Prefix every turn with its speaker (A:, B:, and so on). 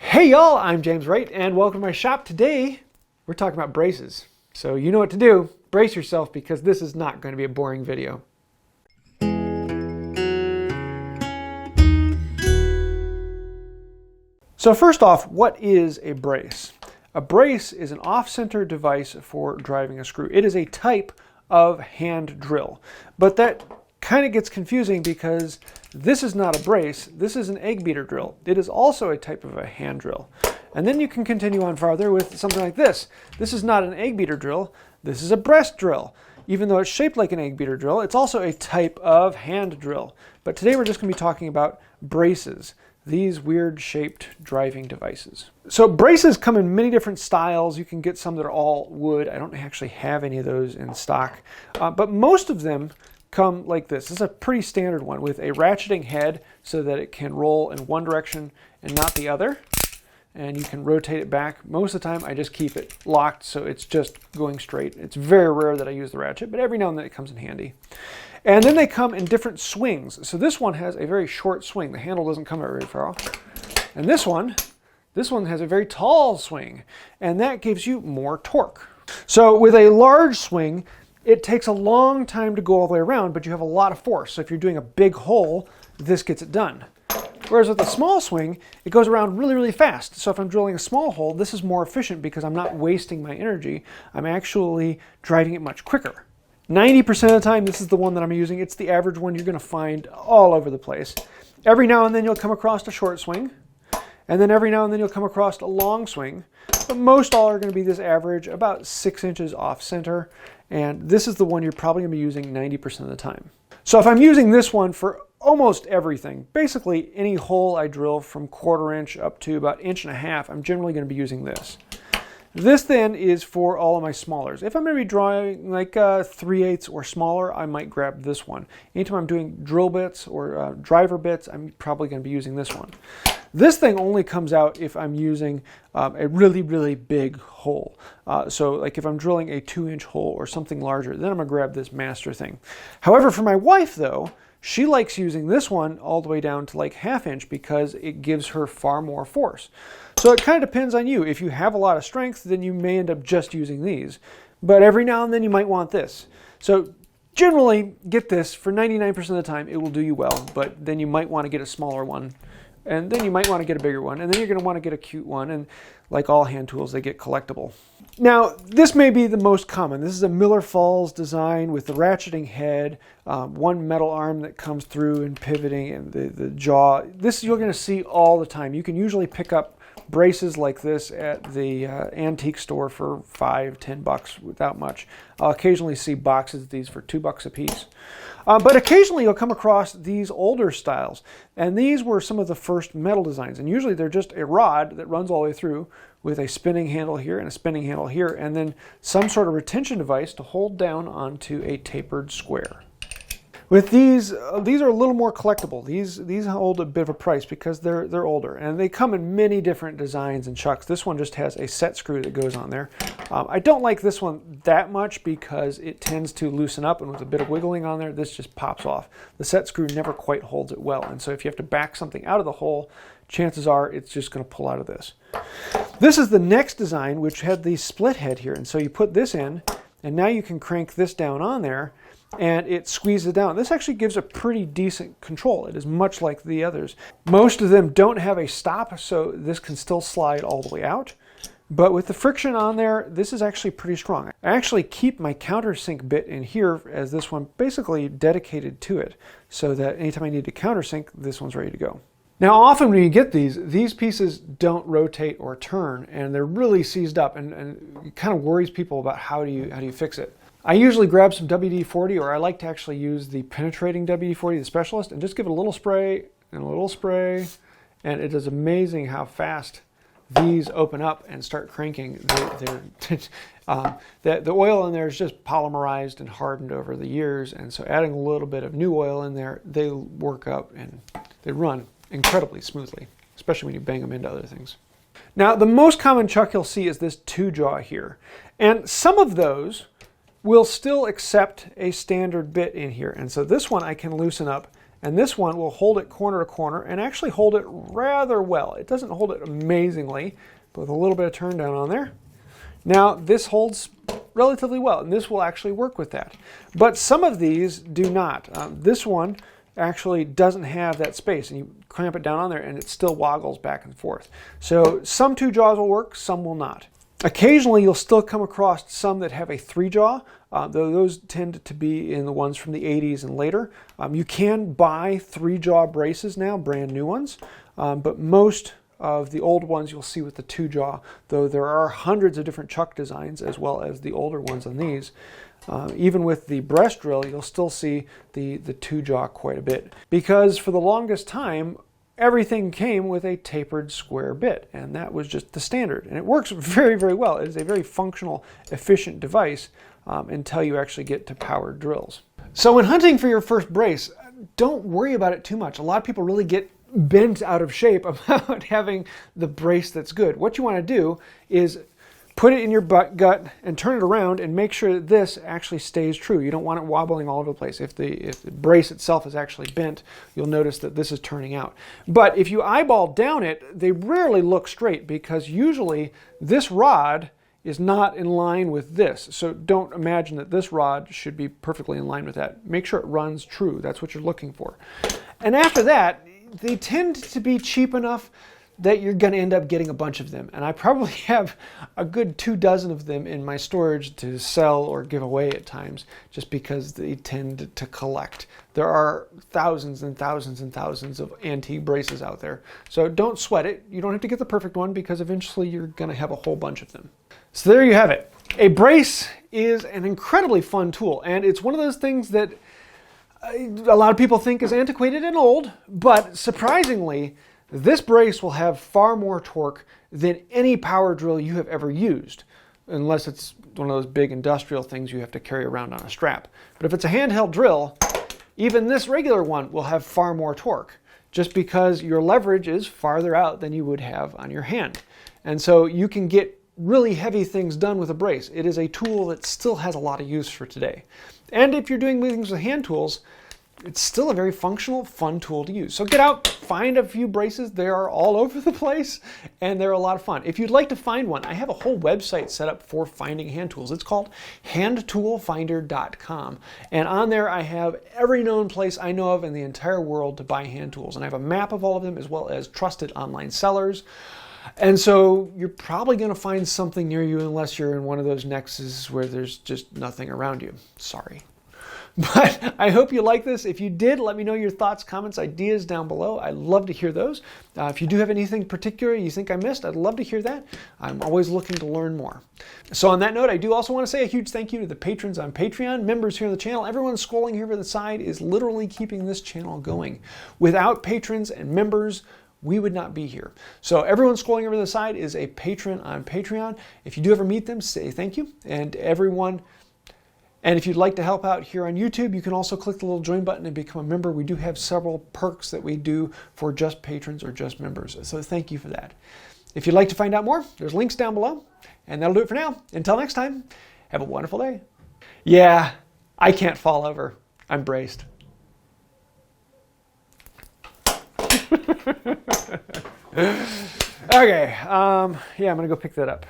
A: Hey y'all, I'm James Wright and welcome to my shop. Today we're talking about braces. So you know what to do. Brace yourself because this is not going to be a boring video. So first off, what is a brace? A brace is an off-center device for driving a screw. It is a type of hand drill, but that kind of gets confusing because this is not a brace, this is an egg beater drill. It is also a type of a hand drill. And then you can continue on farther with something like this. This is not an egg beater drill, this is a breast drill. Even though it's shaped like an egg beater drill, it's also a type of hand drill. But today we're just going to be talking about braces, these weird shaped driving devices. So braces come in many different styles. You can get some that are all wood. I don't actually have any of those in stock, but most of them come like this. This is a pretty standard one with a ratcheting head so that it can roll in one direction and not the other. And you can rotate it back. Most of the time I just keep it locked so it's just going straight. It's very rare that I use the ratchet, but every now and then it comes in handy. And then they come in different swings. So this one has a very short swing. The handle doesn't come very far off. And this one has a very tall swing, and that gives you more torque. So with a large swing, it takes a long time to go all the way around, but you have a lot of force. So if you're doing a big hole, this gets it done. Whereas with a small swing, it goes around really, really fast. So if I'm drilling a small hole, this is more efficient because I'm not wasting my energy. I'm actually driving it much quicker. 90% of the time, this is the one that I'm using. It's the average one you're going to find all over the place. Every now and then you'll come across a short swing, and then every now and then you'll come across a long swing. But most all are going to be this average, about 6 inches off center. And this is the one you're probably going to be using 90% of the time. So if I'm using this one for almost everything, basically any hole I drill from 1/4 inch up to about 1.5 inches, I'm generally going to be using this. This then is for all of my smallers. If I'm going to be drawing like 3/8 or smaller, I might grab this one. Anytime I'm doing drill bits or driver bits, I'm probably going to be using this one. This thing only comes out if I'm using a really, really big hole. So like if I'm drilling a 2-inch hole or something larger, then I'm going to grab this master thing. However, for my wife though, she likes using this one all the way down to like 1/2 inch because it gives her far more force. So it kind of depends on you. If you have a lot of strength, then you may end up just using these. But every now and then you might want this. So generally, get this. For 99% of the time, it will do you well. But then you might want to get a smaller one. And then you might want to get a bigger one. And then you're going to want to get a cute one. And like all hand tools, they get collectible. Now, this may be the most common. This is a Miller Falls design with the ratcheting head, one metal arm that comes through and pivoting, and the jaw. This you're going to see all the time. You can usually pick up braces like this at the antique store for $5, $10 without much. I'll occasionally see boxes of these for $2 a piece. But occasionally you'll come across these older styles, and these were some of the first metal designs, and usually they're just a rod that runs all the way through with a spinning handle here and a spinning handle here, and then some sort of retention device to hold down onto a tapered square. With these are a little more collectible. These hold a bit of a price because they're older, and they come in many different designs and chucks. This one just has a set screw that goes on there. I don't like this one that much because it tends to loosen up, and with a bit of wiggling on there, this just pops off. The set screw never quite holds it well, and so if you have to back something out of the hole, chances are it's just going to pull out of this. This is the next design, which had the split head here, and so you put this in, and now you can crank this down on there, and it squeezes it down. This actually gives a pretty decent control. It is much like the others. Most of them don't have a stop, so this can still slide all the way out. But with the friction on there, this is actually pretty strong. I actually keep my countersink bit in here as this one basically dedicated to it, so that anytime I need to countersink, this one's ready to go. Now often when you get these pieces don't rotate or turn, and they're really seized up, and it kind of worries people about how do you fix it. I usually grab some WD-40, or I like to actually use the penetrating WD-40, the Specialist, and just give it a little spray and a little spray, and it is amazing how fast these open up and start cranking. The oil in there is just polymerized and hardened over the years, and so adding a little bit of new oil in there, they work up and they run incredibly smoothly, especially when you bang them into other things. Now, the most common chuck you'll see is this 2-jaw here, and some of those will still accept a standard bit in here. And so this one I can loosen up And this one will hold it corner to corner and actually hold it rather well. It doesn't hold it amazingly, but with a little bit of turn down on there. Now this holds relatively well, and this will actually work with that. But some of these do not. This one actually doesn't have that space, and you clamp it down on there and it still woggles back and forth. So some 2-jaws will work, some will not. Occasionally you'll still come across some that have a 3-jaw, though those tend to be in the ones from the 80s and later. You can buy 3-jaw braces now, brand new ones, but most of the old ones you'll see with the 2-jaw, though there are hundreds of different chuck designs as well as the older ones on these. Even with the breast drill, you'll still see the 2-jaw quite a bit, because for the longest time everything came with a tapered square bit, and that was just the standard, and it works very, very well. It is a very functional, efficient device until you actually get to powered drills. So when hunting for your first brace, don't worry about it too much. A lot of people really get bent out of shape about having the brace that's good. What you want to do is put it in your gut and turn it around and make sure that this actually stays true. You don't want it wobbling all over the place. If the brace itself is actually bent, you'll notice that this is turning out. But if you eyeball down it, they rarely look straight, because usually this rod is not in line with this. So don't imagine that this rod should be perfectly in line with that. Make sure it runs true. That's what you're looking for. And after that, they tend to be cheap enough that you're going to end up getting a bunch of them. And I probably have a good 24 of them in my storage to sell or give away at times, just because they tend to collect. There are thousands and thousands and thousands of antique braces out there. So don't sweat it. You don't have to get the perfect one, because eventually you're going to have a whole bunch of them. So there you have it. A brace is an incredibly fun tool, and it's one of those things that a lot of people think is antiquated and old, but surprisingly, this brace will have far more torque than any power drill you have ever used, unless it's one of those big industrial things you have to carry around on a strap. But if it's a handheld drill, even this regular one will have far more torque, just because your leverage is farther out than you would have on your hand. And so you can get really heavy things done with a brace. It is a tool that still has a lot of use for today. And if you're doing things with hand tools, it's still a very functional, fun tool to use. So get out, find a few braces. They are all over the place, and they're a lot of fun. If you'd like to find one, I have a whole website set up for finding hand tools. It's called handtoolfinder.com. And on there, I have every known place I know of in the entire world to buy hand tools. And I have a map of all of them, as well as trusted online sellers. And so you're probably going to find something near you, unless you're in one of those nexuses where there's just nothing around you. Sorry. But I hope you like this. If you did, let me know your thoughts, comments, ideas down below. I'd love to hear those. If you do have anything particular you think I missed, I'd love to hear that. I'm always looking to learn more. So on that note, I do also want to say a huge thank you to the patrons on Patreon, members here on the channel. Everyone scrolling here to the side is literally keeping this channel going. Without patrons and members, we would not be here. So everyone scrolling over the side is a patron on Patreon. If you do ever meet them, say thank you. And if you'd like to help out here on YouTube, you can also click the little join button and become a member. We do have several perks that we do for just patrons or just members. So thank you for that. If you'd like to find out more, there's links down below. And that'll do it for now. Until next time, have a wonderful day. Yeah, I can't fall over. I'm braced. Okay, yeah, I'm gonna go pick that up.